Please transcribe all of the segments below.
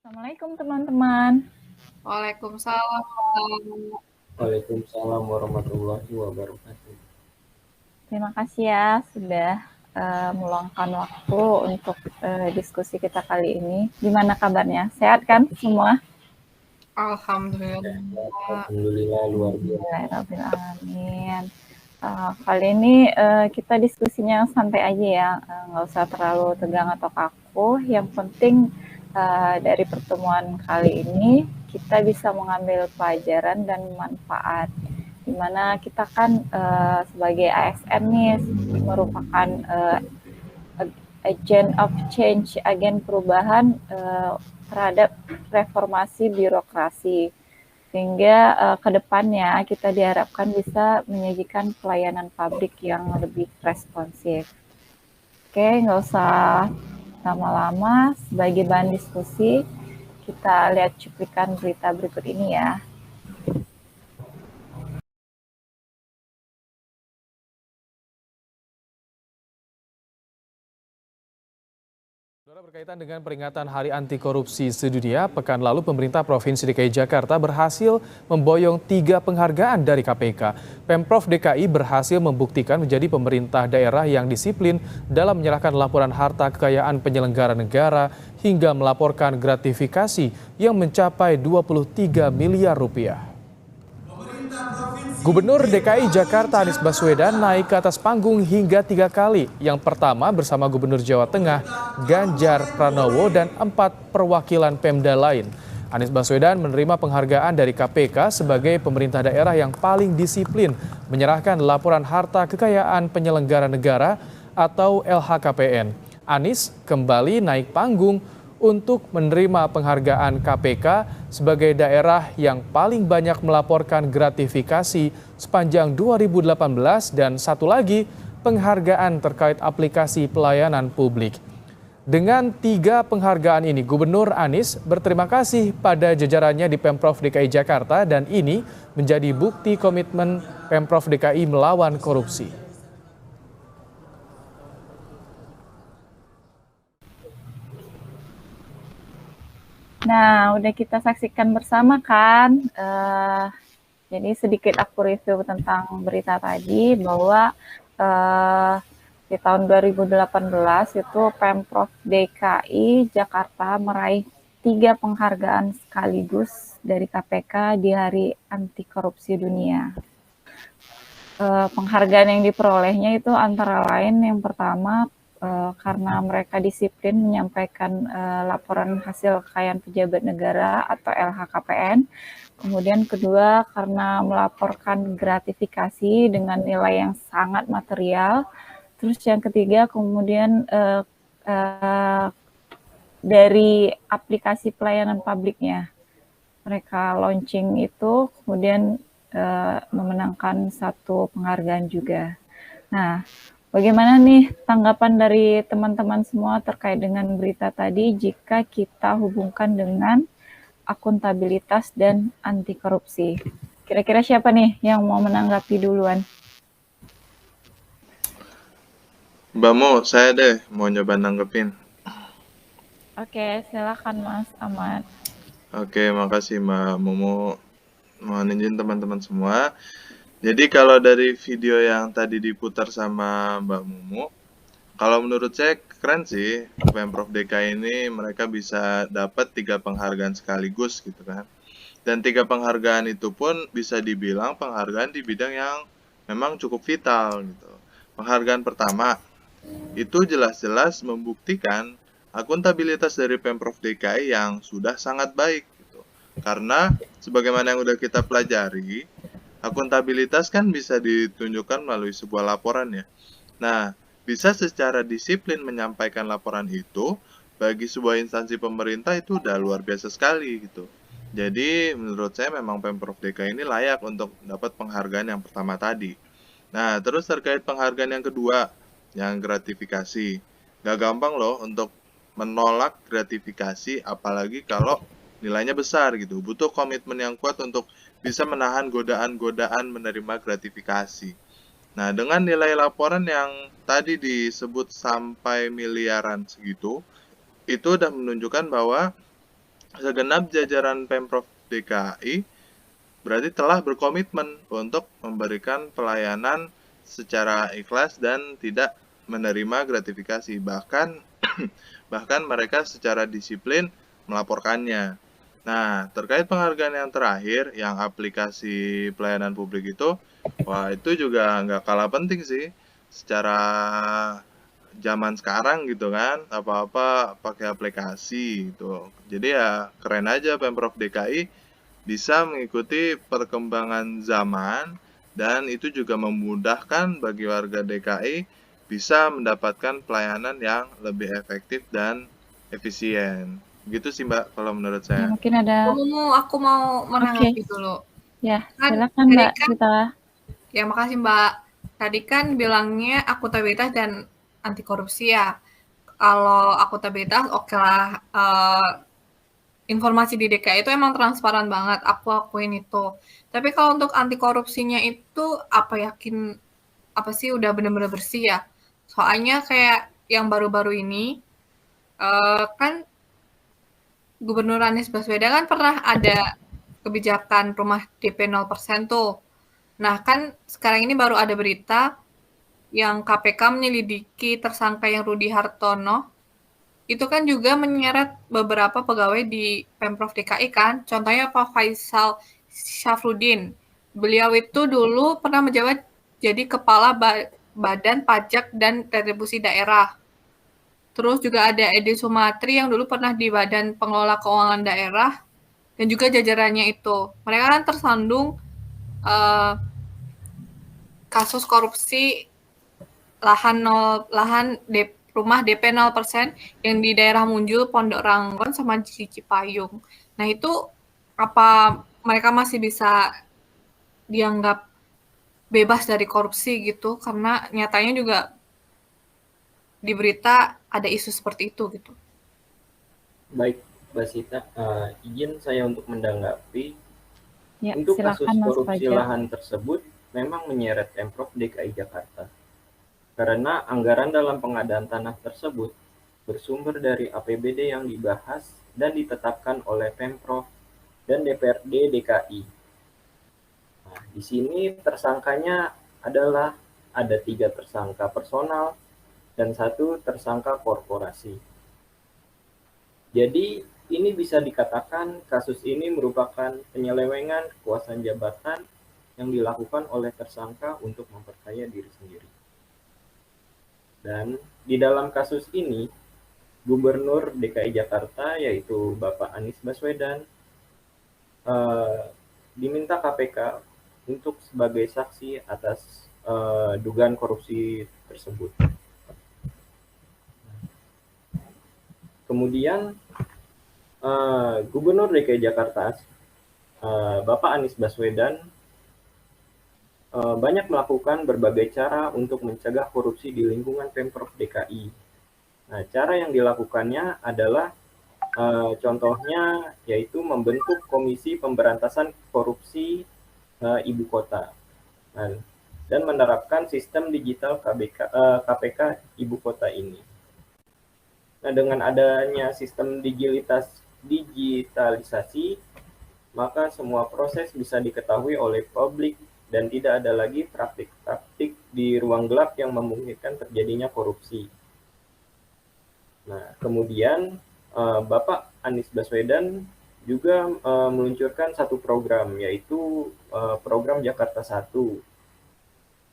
Assalamualaikum teman-teman. Waalaikumsalam, Mbak. Waalaikumsalam warahmatullahi wabarakatuh. Terima kasih ya sudah meluangkan waktu untuk diskusi kita kali ini. Gimana kabarnya? Sehat kan semua? Alhamdulillah. Alhamdulillah luar biasa. Alhamdulillah. Kali ini kita diskusinya santai aja ya, nggak usah terlalu tegang atau kaku. Yang penting dari pertemuan kali ini kita bisa mengambil pelajaran dan manfaat. Dimana kita kan sebagai ASN nih merupakan agent of change, agen perubahan terhadap reformasi birokrasi. Sehingga ke depannya kita diharapkan bisa menyajikan pelayanan publik yang lebih responsif. Oke, nggak usah lama-lama. Sebagai bahan diskusi, kita lihat cuplikan berita berikut ini ya. Saudara, berkaitan dengan peringatan Hari Anti Korupsi Sedunia, pekan lalu pemerintah Provinsi DKI Jakarta berhasil memboyong 3 penghargaan dari KPK. Pemprov DKI berhasil membuktikan menjadi pemerintah daerah yang disiplin dalam menyerahkan laporan harta kekayaan penyelenggara negara hingga melaporkan gratifikasi yang mencapai 23 miliar rupiah. Gubernur DKI Jakarta Anies Baswedan naik ke atas panggung hingga 3 kali. Yang pertama bersama Gubernur Jawa Tengah Ganjar Pranowo dan 4 perwakilan Pemda lain. Anies Baswedan menerima penghargaan dari KPK sebagai pemerintah daerah yang paling disiplin menyerahkan laporan harta kekayaan penyelenggara negara atau LHKPN. Anies kembali naik panggung untuk menerima penghargaan KPK sebagai daerah yang paling banyak melaporkan gratifikasi sepanjang 2018 dan satu lagi penghargaan terkait aplikasi pelayanan publik. Dengan 3 penghargaan ini, Gubernur Anies berterima kasih pada jajarannya di Pemprov DKI Jakarta dan ini menjadi bukti komitmen Pemprov DKI melawan korupsi. Nah, udah kita saksikan bersama kan. Jadi sedikit aku review tentang berita tadi bahwa di tahun 2018 itu Pemprov DKI Jakarta meraih 3 penghargaan sekaligus dari KPK di Hari Anti Korupsi Dunia. Penghargaan yang diperolehnya itu antara lain yang pertama karena mereka disiplin menyampaikan laporan hasil kekayaan pejabat negara atau LHKPN. Kemudian kedua karena melaporkan gratifikasi dengan nilai yang sangat material. Terus yang ketiga kemudian dari aplikasi pelayanan publiknya. Mereka launching itu kemudian memenangkan 1 penghargaan juga. Nah, bagaimana nih tanggapan dari teman-teman semua terkait dengan berita tadi jika kita hubungkan dengan akuntabilitas dan anti korupsi? Kira-kira siapa nih yang mau menanggapi duluan? Mbak Mo, saya deh mau nyoba nanggepin. Oke, silakan Mas Ahmad. Oke, makasih Mbak Momo. Mohon izin teman-teman semua. Jadi kalau dari video yang tadi diputar sama Mbak Momo, kalau menurut saya keren sih Pemprov DKI ini mereka bisa dapat 3 penghargaan sekaligus gitu kan. Dan 3 penghargaan itu pun bisa dibilang penghargaan di bidang yang memang cukup vital gitu. Penghargaan pertama itu jelas-jelas membuktikan akuntabilitas dari Pemprov DKI yang sudah sangat baik gitu. Karena sebagaimana yang udah kita pelajari, akuntabilitas kan bisa ditunjukkan melalui sebuah laporan ya. Nah, bisa secara disiplin menyampaikan laporan itu bagi sebuah instansi pemerintah itu udah luar biasa sekali gitu. Jadi menurut saya memang Pemprov DKI ini layak untuk dapat penghargaan yang pertama tadi. Nah, terus terkait penghargaan yang kedua, yang gratifikasi. Gak gampang loh untuk menolak gratifikasi, apalagi kalau nilainya besar gitu. Butuh komitmen yang kuat untuk bisa menahan godaan-godaan menerima gratifikasi. Nah, dengan nilai laporan yang tadi disebut sampai miliaran segitu, itu udah menunjukkan bahwa segenap jajaran Pemprov DKI berarti telah berkomitmen untuk memberikan pelayanan secara ikhlas dan tidak menerima gratifikasi. Bahkan mereka secara disiplin melaporkannya. Nah, terkait penghargaan yang terakhir, yang aplikasi pelayanan publik itu, wah itu juga nggak kalah penting sih. Secara zaman sekarang gitu kan, apa-apa pakai aplikasi gitu. Jadi ya keren aja Pemprov DKI bisa mengikuti perkembangan zaman dan itu juga memudahkan bagi warga DKI bisa mendapatkan pelayanan yang lebih efektif dan efisien. Gitu sih Mbak kalau menurut Ya, saya. mungkin ada. Aku mau menanggapi dulu. Ya, Kan silakan tadi Mbak kan, Citra. ya makasih Mbak. Tadi kan bilangnya akuntabilitas dan anti korupsi ya. Kalau akuntabilitas oke lah, informasi di DKI itu emang transparan banget, aku akuin itu. Tapi kalau untuk anti korupsinya itu apa sih udah bener-bener bersih ya? Soalnya kayak yang baru-baru ini kan Gubernur Anies Baswedan kan pernah ada kebijakan rumah DP 0% tuh. Nah, kan sekarang ini baru ada berita yang KPK menyelidiki tersangka yang Rudi Hartono, itu kan juga menyeret beberapa pegawai di Pemprov DKI kan. Contohnya Pak Faisal Syafruddin. Beliau itu dulu pernah menjabat jadi Kepala Badan Pajak dan Retribusi Daerah. Terus juga ada Edi Sumatri yang dulu pernah di Badan Pengelola Keuangan Daerah dan juga jajarannya itu. Mereka kan tersandung kasus korupsi rumah DP 0% yang di daerah Munjul, Pondok Ranggon, sama Cipayung. Nah itu apa mereka masih bisa dianggap bebas dari korupsi gitu? Karena nyatanya juga di berita ada isu seperti itu gitu. Baik, Mbak Sita, izin saya untuk menanggapi. Ya, Untuk kasus silakan Mas korupsi Fajar. lahan tersebut memang menyeret Pemprov DKI Jakarta. Karena anggaran dalam pengadaan tanah tersebut bersumber dari APBD yang dibahas dan ditetapkan oleh Pemprov dan DPRD DKI. Nah, di sini tersangkanya adalah ada 3 tersangka personal dan 1 tersangka korporasi. Jadi ini bisa dikatakan kasus ini merupakan penyelewengan kekuasaan jabatan yang dilakukan oleh tersangka untuk memperkaya diri sendiri. Dan di dalam kasus ini, Gubernur DKI Jakarta yaitu Bapak Anies Baswedan diminta KPK untuk sebagai saksi atas dugaan korupsi tersebut. Kemudian Gubernur DKI Jakarta Bapak Anies Baswedan banyak melakukan berbagai cara untuk mencegah korupsi di lingkungan Pemprov DKI. Nah, cara yang dilakukannya adalah contohnya yaitu membentuk Komisi Pemberantasan Korupsi Ibu Kota dan menerapkan sistem digital KPK Ibu Kota ini. Nah, dengan adanya sistem digitalisasi, maka semua proses bisa diketahui oleh publik dan tidak ada lagi praktik-praktik di ruang gelap yang memungkinkan terjadinya korupsi. Nah, kemudian Bapak Anies Baswedan juga meluncurkan satu program, yaitu program Jakarta 1,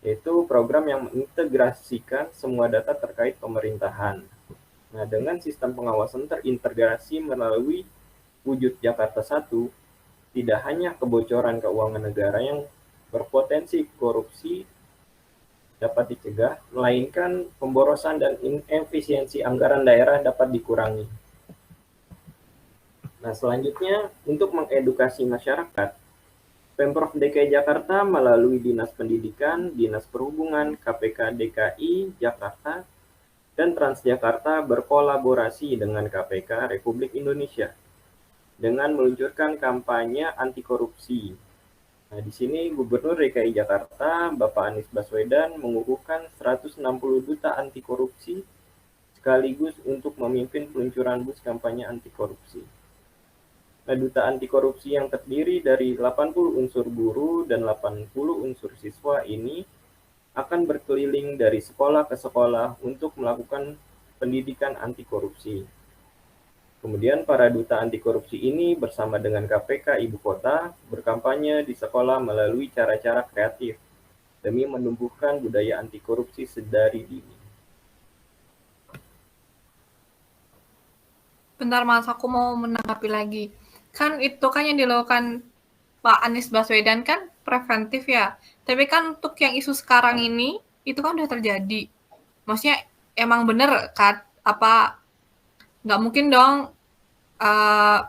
yaitu program yang mengintegrasikan semua data terkait pemerintahan. Nah, dengan sistem pengawasan terintegrasi melalui wujud Jakarta 1, tidak hanya kebocoran keuangan negara yang berpotensi korupsi dapat dicegah, melainkan pemborosan dan inefisiensi anggaran daerah dapat dikurangi. Nah, selanjutnya untuk mengedukasi masyarakat, Pemprov DKI Jakarta melalui Dinas Pendidikan, Dinas Perhubungan, KPK DKI Jakarta, dan Transjakarta berkolaborasi dengan KPK Republik Indonesia dengan meluncurkan kampanye anti korupsi. Nah, di sini Gubernur DKI Jakarta, Bapak Anies Baswedan, mengukuhkan 160 duta anti korupsi sekaligus untuk memimpin peluncuran bus kampanye anti korupsi. Duta Anti Korupsi yang terdiri dari 80 unsur guru dan 80 unsur siswa ini akan berkeliling dari sekolah ke sekolah untuk melakukan pendidikan anti korupsi. Kemudian para duta anti korupsi ini bersama dengan KPK Ibu Kota berkampanye di sekolah melalui cara-cara kreatif demi menumbuhkan budaya anti korupsi sedari dini. Bentar Mas, aku mau menanggapi lagi. Kan itu kan yang dilakukan Pak Anies Baswedan kan preventif ya. Tapi kan untuk yang isu sekarang ini, itu kan udah terjadi. Maksudnya emang bener kan, apa nggak mungkin dong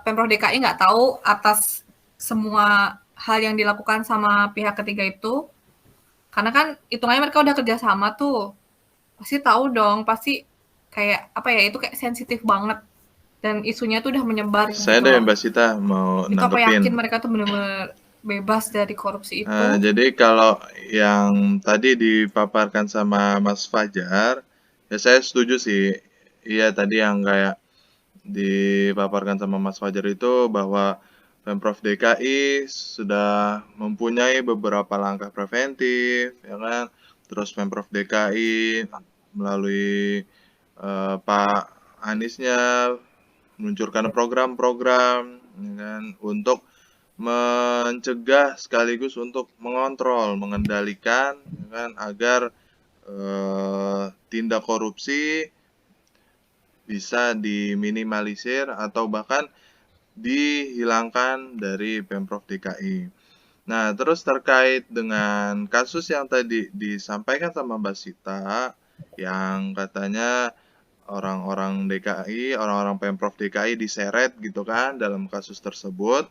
Pemprov DKI nggak tahu atas semua hal yang dilakukan sama pihak ketiga itu. Karena kan hitungannya mereka udah kerjasama tuh. Pasti tahu dong, pasti kayak apa ya, itu kayak sensitif banget. Dan isunya tuh udah menyebar Saya gitu ada loh. Mbak Sita mau Itu apa yakin nanggepin. mereka tuh bener-bener bebas dari korupsi itu? Jadi kalau yang tadi dipaparkan sama Mas Fajar, ya saya setuju sih. Iya tadi yang kayak dipaparkan sama Mas Fajar itu bahwa Pemprov DKI sudah mempunyai beberapa langkah preventif, ya kan? Terus Pemprov DKI melalui Pak Aniesnya meluncurkan program-program, ya kan, untuk mencegah sekaligus untuk mengontrol, mengendalikan, ya kan, agar tindak korupsi bisa diminimalisir atau bahkan dihilangkan dari Pemprov DKI. Nah, terus terkait dengan kasus yang tadi disampaikan sama Mbak Sita, yang katanya orang-orang DKI, orang-orang Pemprov DKI diseret gitu kan dalam kasus tersebut.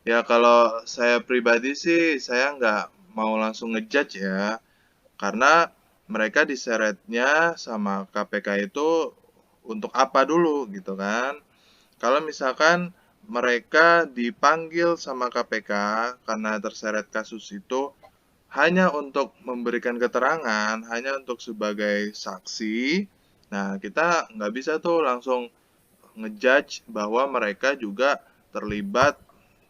Ya kalau saya pribadi sih, saya nggak mau langsung ngejudge ya, karena mereka diseretnya sama KPK itu untuk apa dulu gitu kan. Kalau misalkan mereka dipanggil sama KPK karena terseret kasus itu hanya untuk memberikan keterangan, hanya untuk sebagai saksi, nah kita nggak bisa tuh langsung ngejudge bahwa mereka juga terlibat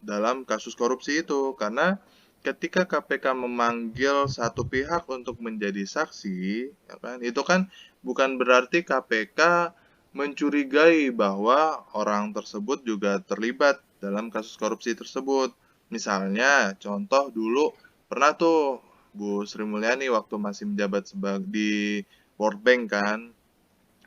dalam kasus korupsi itu. Karena ketika KPK memanggil satu pihak untuk menjadi saksi, ya kan, itu kan bukan berarti KPK mencurigai bahwa orang tersebut juga terlibat dalam kasus korupsi tersebut. Misalnya, contoh dulu pernah tuh Bu Sri Mulyani waktu masih menjabat di World Bank kan,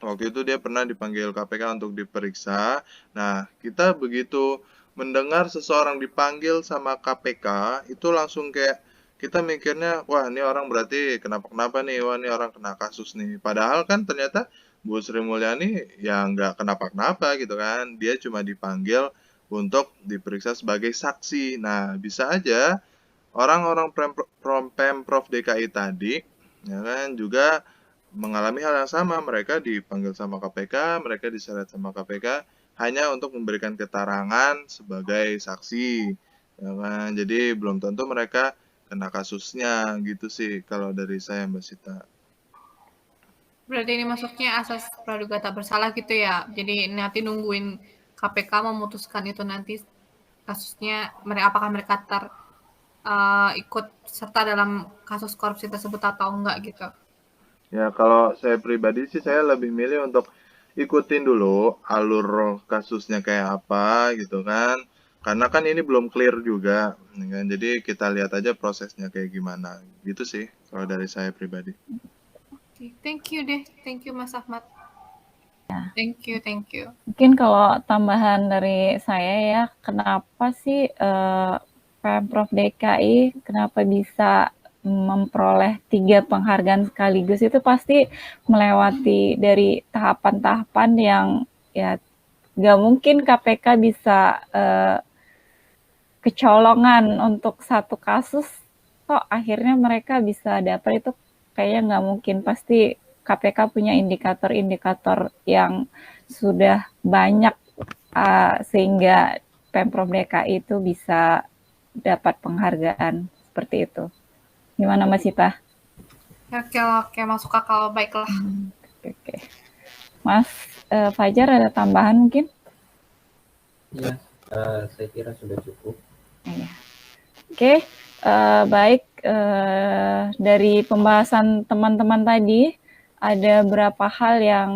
waktu itu dia pernah dipanggil KPK untuk diperiksa. Nah, kita begitu mendengar seseorang dipanggil sama KPK, itu langsung kayak kita mikirnya, wah ini orang berarti kenapa-kenapa nih, wah ini orang kena kasus nih. Padahal kan ternyata Bu Sri Mulyani ya nggak kenapa-kenapa gitu kan. Dia cuma dipanggil untuk diperiksa sebagai saksi. Nah, bisa aja orang-orang Pemprov DKI tadi ya kan juga mengalami hal yang sama. Mereka dipanggil sama KPK, mereka diseret sama KPK hanya untuk memberikan keterangan sebagai saksi, ya kan. Jadi belum tentu mereka kena kasusnya gitu sih kalau dari saya Mbak Sita. Berarti ini masuknya asas praduga tak bersalah gitu ya. Jadi nanti nungguin KPK memutuskan itu nanti kasusnya apakah mereka ikut serta dalam kasus korupsi tersebut atau enggak gitu. Ya kalau saya pribadi sih saya lebih milih untuk ikutin dulu alur kasusnya kayak apa gitu kan. Karena kan ini belum clear juga, ya kan. Jadi kita lihat aja prosesnya kayak gimana. Gitu sih kalau dari saya pribadi. Okay, thank you deh. Thank you Mas Ahmad. Thank you. Mungkin kalau tambahan dari saya ya, kenapa sih Pemprov DKI kenapa bisa memperoleh 3 penghargaan sekaligus, itu pasti melewati dari tahapan-tahapan yang ya nggak mungkin KPK bisa kecolongan untuk satu kasus kok akhirnya mereka bisa dapat, itu kayaknya nggak mungkin. Pasti KPK punya indikator-indikator yang sudah banyak sehingga Pemprov DKI itu bisa dapat penghargaan seperti itu. Gimana Mas Sita? Oke, masuk akal, baiklah. Oke. Mas Fajar ada tambahan mungkin? Ya, Saya kira sudah cukup. Ya. Oke, baik. Dari pembahasan teman-teman tadi, ada beberapa hal yang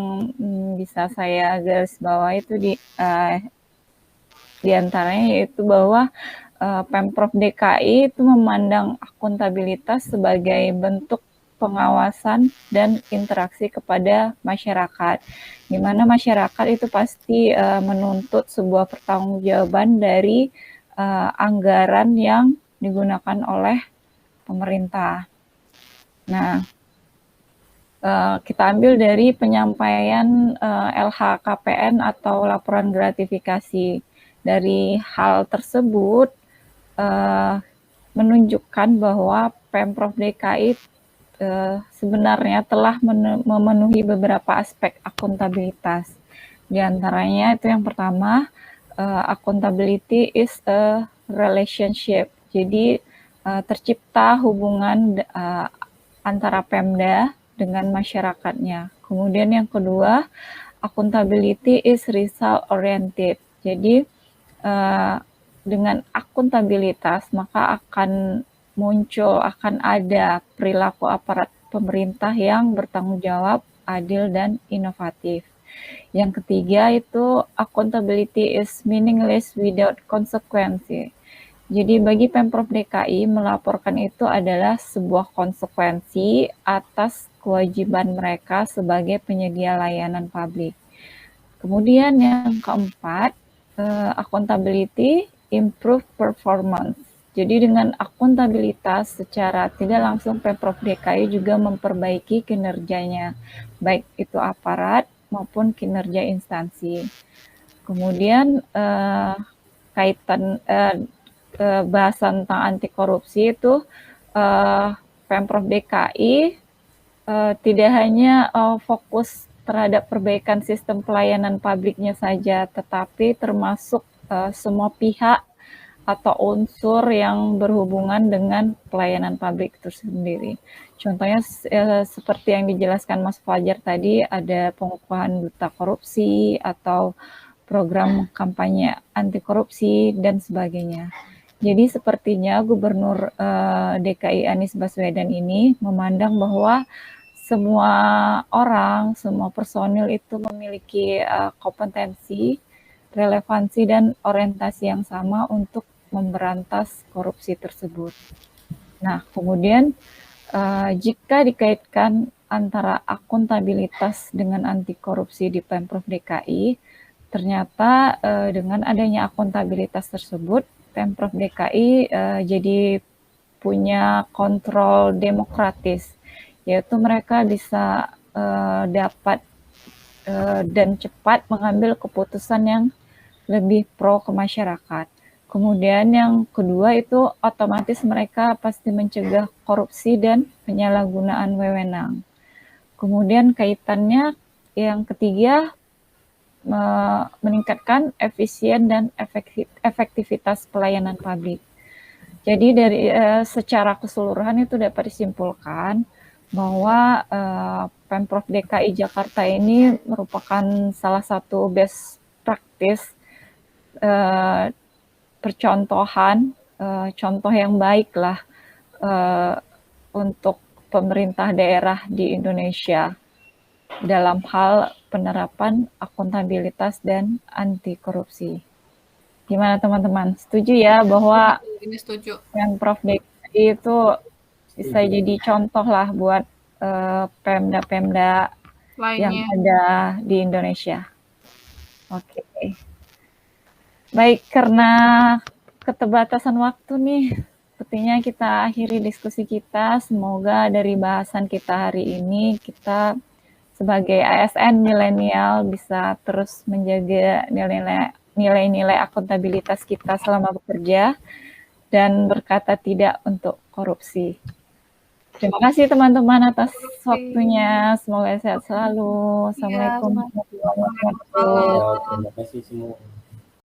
bisa saya garis bawah itu di antaranya yaitu bahwa Pemprov DKI itu memandang akuntabilitas sebagai bentuk pengawasan dan interaksi kepada masyarakat, di mana masyarakat itu pasti menuntut sebuah pertanggungjawaban dari anggaran yang digunakan oleh pemerintah. Nah, kita ambil dari penyampaian LHKPN atau laporan gratifikasi. Dari hal tersebut menunjukkan bahwa Pemprov DKI sebenarnya telah memenuhi beberapa aspek akuntabilitas. Di antaranya itu yang pertama, accountability is a relationship. Jadi tercipta hubungan antara Pemda dengan masyarakatnya. Kemudian yang kedua, accountability is result oriented. Jadi dengan akuntabilitas maka akan muncul, akan ada perilaku aparat pemerintah yang bertanggung jawab, adil, dan inovatif. Yang ketiga itu accountability is meaningless without consequence. Jadi bagi Pemprov DKI melaporkan itu adalah sebuah konsekuensi atas kewajiban mereka sebagai penyedia layanan publik. Kemudian yang keempat, accountability improve performance. Jadi dengan akuntabilitas secara tidak langsung Pemprov DKI juga memperbaiki kinerjanya, baik itu aparat maupun kinerja instansi. Kemudian kaitan bahasan tentang anti korupsi itu Pemprov DKI tidak hanya fokus terhadap perbaikan sistem pelayanan publiknya saja, tetapi termasuk semua pihak atau unsur yang berhubungan dengan pelayanan publik itu sendiri. Contohnya seperti yang dijelaskan Mas Fajar tadi, ada pengukuhan duta korupsi atau program kampanye anti korupsi dan sebagainya. Jadi sepertinya Gubernur DKI Anies Baswedan ini memandang bahwa semua orang, semua personil itu memiliki kompetensi, relevansi, dan orientasi yang sama untuk memberantas korupsi tersebut. Nah, kemudian jika dikaitkan antara akuntabilitas dengan anti korupsi di Pemprov DKI, ternyata dengan adanya akuntabilitas tersebut, Pemprov DKI jadi punya kontrol demokratis, yaitu mereka bisa dapat dan cepat mengambil keputusan yang lebih pro ke masyarakat. Kemudian yang kedua itu otomatis mereka pasti mencegah korupsi dan penyalahgunaan wewenang. Kemudian kaitannya yang ketiga, meningkatkan efisien dan efektivitas pelayanan publik. Jadi dari secara keseluruhan itu dapat disimpulkan bahwa Pemprov DKI Jakarta ini merupakan salah satu best practice, percontohan, contoh yang baik lah untuk pemerintah daerah di Indonesia dalam hal penerapan akuntabilitas dan anti korupsi. Gimana teman-teman? Setuju ya bahwa Ini setuju. Pemprov DKI itu bisa jadi contoh lah buat Pemda-Pemda yang Lainnya. ada di Indonesia. Oke. Baik, karena keterbatasan waktu nih, sepertinya kita akhiri diskusi kita. Semoga dari bahasan kita hari ini, kita sebagai ASN milenial bisa terus menjaga nilai-nilai akuntabilitas kita selama bekerja dan berkata tidak untuk korupsi. Terima kasih teman-teman atas waktunya. Semoga sehat selalu. Assalamualaikum warahmatullahi wabarakatuh. Terima kasih semua.